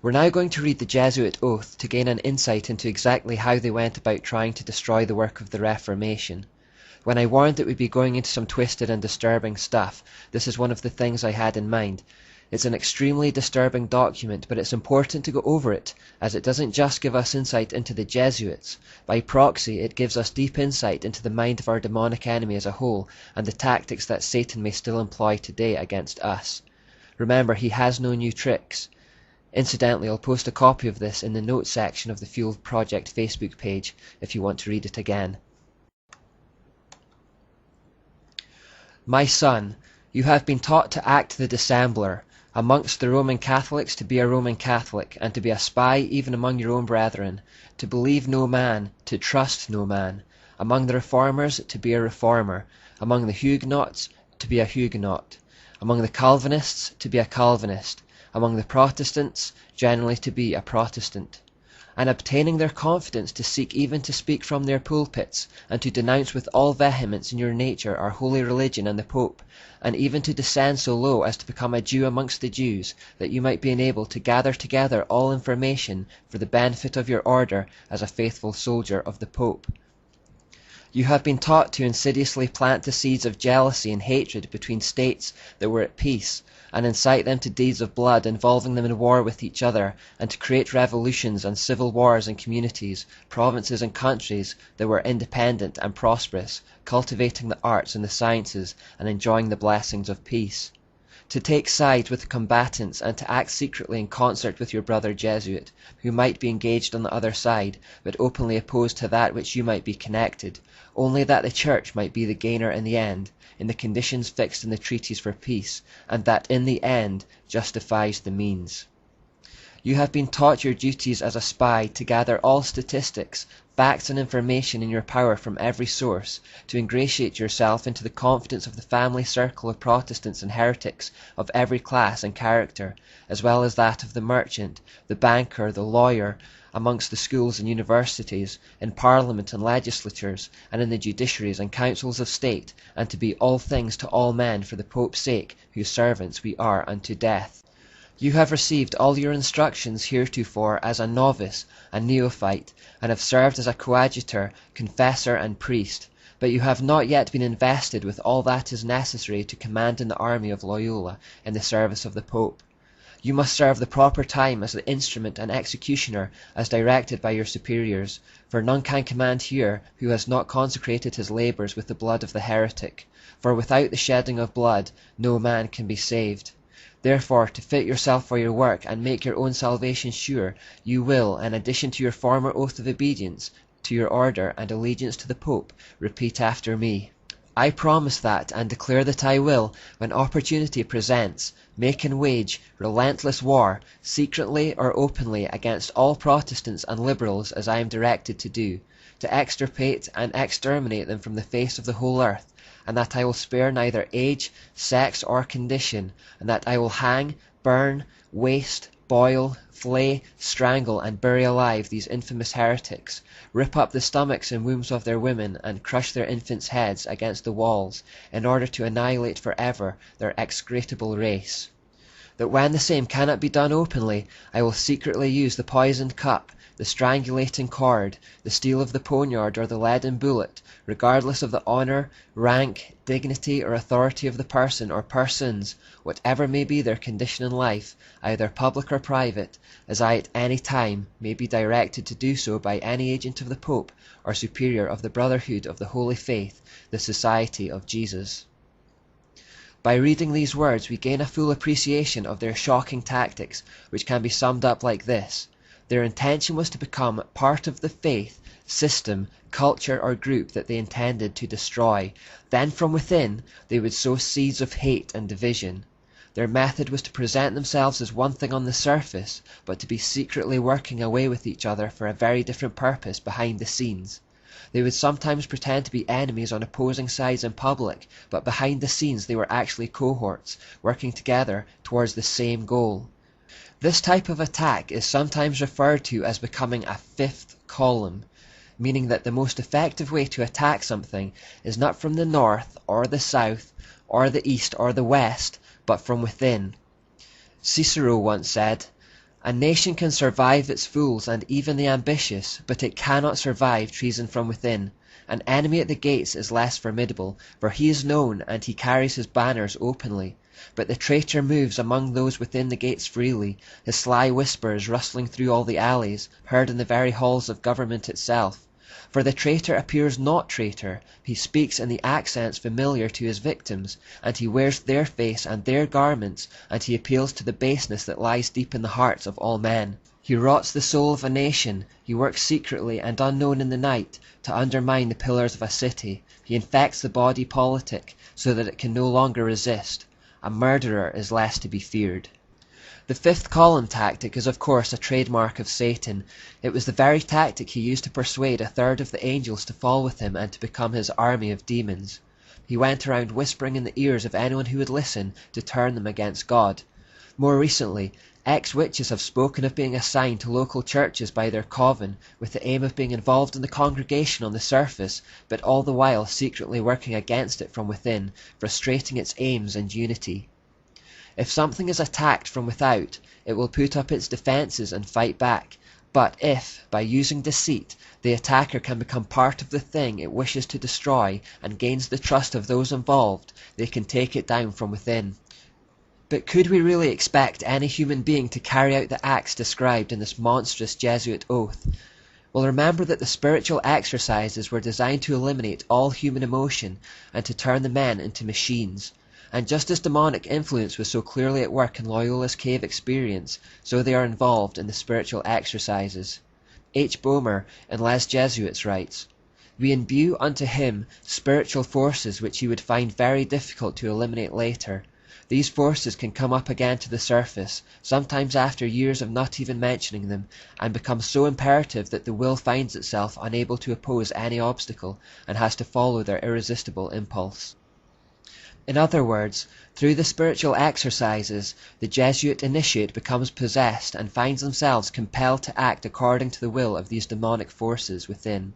We're now going to read the Jesuit oath to gain an insight into exactly how they went about trying to destroy the work of the Reformation. When I warned that we'd be going into some twisted and disturbing stuff, this is one of the things I had in mind. It's an extremely disturbing document, but it's important to go over it, as it doesn't just give us insight into the Jesuits. By proxy, it gives us deep insight into the mind of our demonic enemy as a whole, and the tactics that Satan may still employ today against us. Remember, he has no new tricks. Incidentally, I'll post a copy of this in the notes section of the Fuel Project Facebook page if you want to read it again. My son, you have been taught to act the dissembler. Amongst the Roman Catholics to be a Roman Catholic, and to be a spy even among your own brethren, to believe no man, to trust no man. Among the Reformers to be a Reformer, among the Huguenots to be a Huguenot, among the Calvinists to be a Calvinist, among the Protestants generally to be a Protestant, and obtaining their confidence to seek even to speak from their pulpits, and to denounce with all vehemence in your nature our holy religion and the Pope, and even to descend so low as to become a Jew amongst the Jews, that you might be enabled to gather together all information for the benefit of your order as a faithful soldier of the Pope. You have been taught to insidiously plant the seeds of jealousy and hatred between states that were at peace, and incite them to deeds of blood involving them in war with each other, and to create revolutions and civil wars in communities, provinces and countries that were independent and prosperous, cultivating the arts and the sciences, and enjoying the blessings of peace. To take sides with the combatants, and to act secretly in concert with your brother Jesuit, who might be engaged on the other side, but openly opposed to that which you might be connected, only that the Church might be the gainer in the end, in the conditions fixed in the treaties for peace, and that in the end justifies the means. You have been taught your duties as a spy to gather all statistics, facts and information in your power from every source, to ingratiate yourself into the confidence of the family circle of Protestants and heretics of every class and character, as well as that of the merchant, the banker, the lawyer, amongst the schools and universities, in parliament and legislatures, and in the judiciaries and councils of state, and to be all things to all men for the Pope's sake, whose servants we are unto death. You have received all your instructions heretofore as a novice, a neophyte, and have served as a coadjutor, confessor, and priest, but you have not yet been invested with all that is necessary to command in the army of Loyola in the service of the Pope. You must serve the proper time as the instrument and executioner as directed by your superiors, for none can command here who has not consecrated his labours with the blood of the heretic, for without the shedding of blood no man can be saved. Therefore, to fit yourself for your work and make your own salvation sure, you will, in addition to your former oath of obedience to your order and allegiance to the Pope, repeat after me. I promise that, and declare that I will, when opportunity presents, make and wage relentless war, secretly or openly, against all Protestants and Liberals as I am directed to do, to extirpate and exterminate them from the face of the whole earth, and that I will spare neither age, sex, or condition, and that I will hang, burn, waste, boil, flay, strangle, and bury alive these infamous heretics, rip up the stomachs and wombs of their women, and crush their infants' heads against the walls, in order to annihilate for ever their execrable race. That when the same cannot be done openly, I will secretly use the poisoned cup, the strangulating cord, the steel of the poniard, or the leaden bullet, regardless of the honour, rank, dignity, or authority of the person or persons, whatever may be their condition in life, either public or private, as I at any time may be directed to do so by any agent of the Pope, or superior of the Brotherhood of the Holy Faith, the Society of Jesus. By reading these words we gain a full appreciation of their shocking tactics, which can be summed up like this. Their intention was to become part of the faith, system, culture, or group that they intended to destroy. Then from within they would sow seeds of hate and division. Their method was to present themselves as one thing on the surface, but to be secretly working away with each other for a very different purpose behind the scenes. They would sometimes pretend to be enemies on opposing sides in public, but behind the scenes they were actually cohorts, working together towards the same goal. This type of attack is sometimes referred to as becoming a fifth column, meaning that the most effective way to attack something is not from the north, or the south, or the east, or the west, but from within. Cicero once said, A nation can survive its fools and even the ambitious, but it cannot survive treason from within. An enemy at the gates is less formidable, for he is known and he carries his banners openly. But the traitor moves among those within the gates freely, his sly whispers rustling through all the alleys, heard in the very halls of government itself. For the traitor appears not traitor, he speaks in the accents familiar to his victims, and he wears their face and their garments, and he appeals to the baseness that lies deep in the hearts of all men. He rots the soul of a nation, he works secretly and unknown in the night, to undermine the pillars of a city. He infects the body politic, so that it can no longer resist. A murderer is less to be feared. The fifth column tactic is of course a trademark of Satan. It was the very tactic he used to persuade a third of the angels to fall with him and to become his army of demons. He went around whispering in the ears of anyone who would listen to turn them against God. More recently, ex-witches have spoken of being assigned to local churches by their coven with the aim of being involved in the congregation on the surface, but all the while secretly working against it from within, frustrating its aims and unity. If something is attacked from without, it will put up its defenses and fight back, but if, by using deceit, the attacker can become part of the thing it wishes to destroy and gains the trust of those involved, they can take it down from within. But could we really expect any human being to carry out the acts described in this monstrous Jesuit oath? Well, remember that the spiritual exercises were designed to eliminate all human emotion and to turn the men into machines. And just as demonic influence was so clearly at work in Loyola's cave experience, so they are involved in the spiritual exercises. H. Boehmer in Les Jesuits writes, "We imbue unto him spiritual forces which he would find very difficult to eliminate later. These forces can come up again to the surface, sometimes after years of not even mentioning them, and become so imperative that the will finds itself unable to oppose any obstacle, and has to follow their irresistible impulse." In other words, through the spiritual exercises, the Jesuit initiate becomes possessed and finds themselves compelled to act according to the will of these demonic forces within.